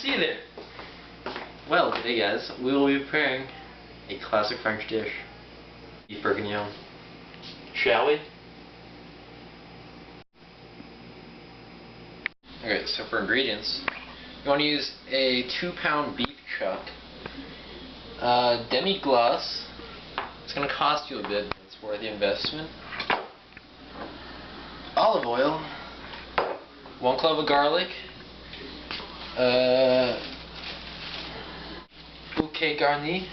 see you there. Well, today guys, we will be preparing a classic French dish, Beef Bourguignon. Shall we? Okay, so for ingredients, you want to use a 2-pound beef chuck, demi-glace. It's going to cost you a bit, but it's worth the investment. Olive oil, 1 clove of garlic, bouquet garni,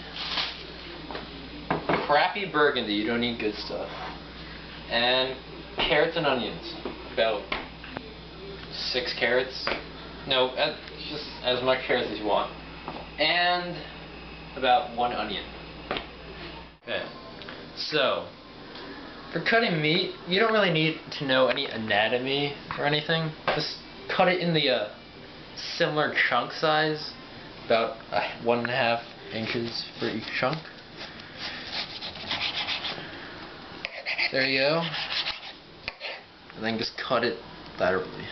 crappy burgundy, you don't need good stuff, and carrots and onions, about 6 carrots, no, just as much carrots as you want, and about 1 onion. Okay, so for cutting meat, you don't really need to know any anatomy or anything. Just cut it in the similar chunk size, about 1.5 inches for each chunk. There you go. And then just cut it laterally.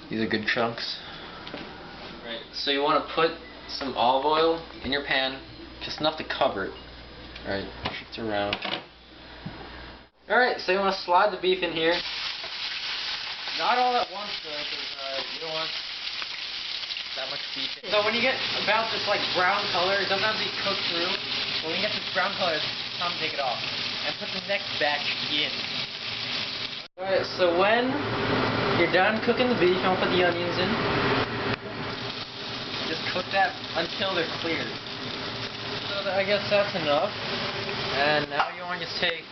These are good chunks. Right, so you want to put some olive oil in your pan, just enough to cover it. Alright, shift it around. Alright, so you want to slide the beef in here. Not all at once though, because you don't want that much beef in. So when you get about this like brown color, it doesn't have to be cooked through. But when you get this brown color, it's time to take it off. And put the next batch in. Alright, so when you're done cooking the beef, you want to put the onions in. Just cook that until they're cleared. So I guess that's enough. And now you want to just take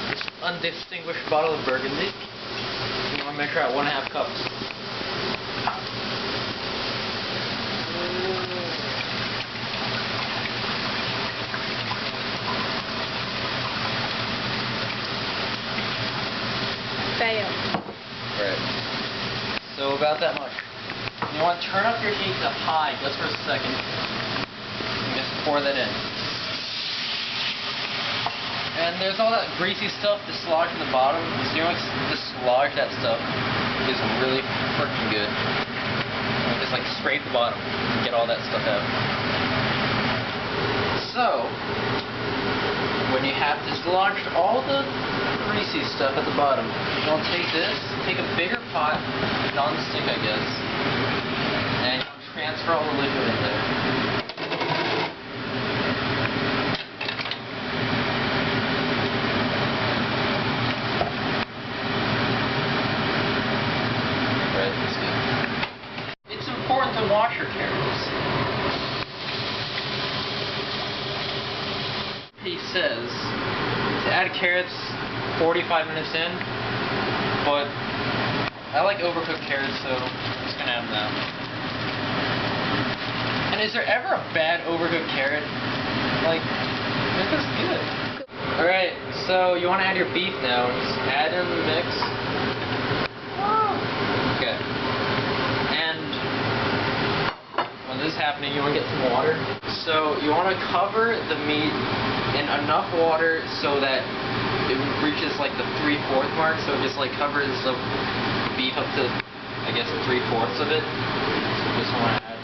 this undistinguished bottle of burgundy. You want to measure out 1.5 cups. Fail. Right. So about that much. You want to turn up your heat to high just for a second. And just pour that in. And there's all that greasy stuff dislodged in the bottom. So you want to dislodge that stuff. It's really freaking good. And just like scrape the bottom and get all that stuff out. So when you have dislodged all the greasy stuff at the bottom, you want to take this, take a bigger pot, non-stick I guess, and transfer all the liquid in there. Right, that's good. It's important to wash your carrots. He says to add carrots 45 minutes in, but I like overcooked carrots, so I'm just gonna add them. And is there ever a bad overcooked carrot? Like, this is good. Alright, so you want to add your beef now. Just add in the mix. Okay. And when this is happening, you want to get some water. So you want to cover the meat in enough water so that it reaches like the 3/4 mark, so it just like covers the beef up to, I guess, 3/4 of it. So just want to add.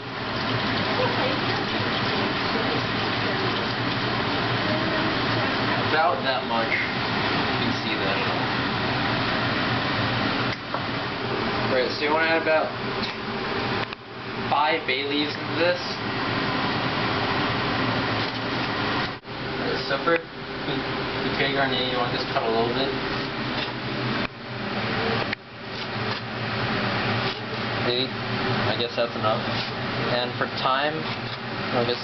About that much. You can see that. Right, so you want to add about 5 bay leaves into this. Right, so for bouquet garni, you want to just cut a little bit. Maybe, I guess that's enough. And for thyme, I'll just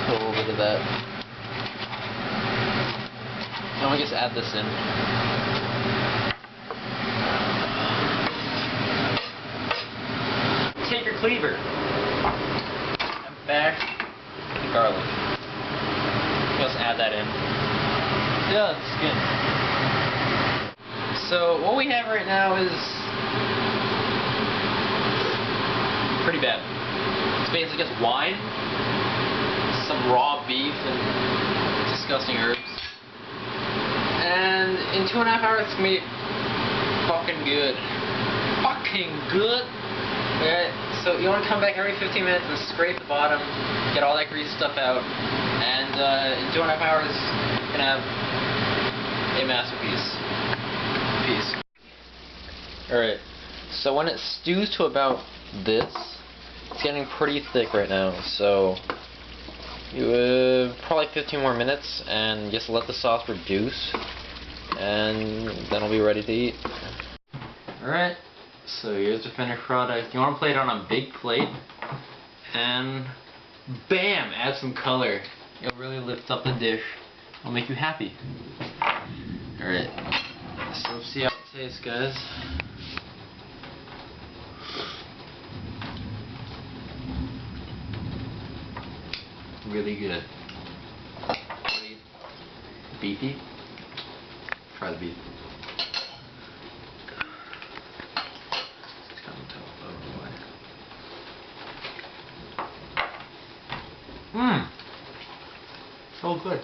put a little bit of that. And we'll just add this in. Take your cleaver and bash the garlic. Just add that in. Yeah, it's good. So what we have right now is pretty bad. It's basically just wine, some raw beef, and disgusting herbs. And And in 2.5 hours, it's gonna be fucking good. Fucking good. Okay, so you want to come back every 15 minutes and scrape the bottom, get all that grease stuff out, and in 2.5 hours, you're gonna have a masterpiece. Peace. Alright, so when it stews to about this, it's getting pretty thick right now, so you probably 15 more minutes and just let the sauce reduce, and then it'll be ready to eat. Alright, so here's the finished product. You want to plate it on a big plate, and bam, add some color. It'll really lift up the dish. It'll make you happy. Alright, so let's see how it tastes, guys. Really good. Really beefy. Try the beef. It's coming to. So good.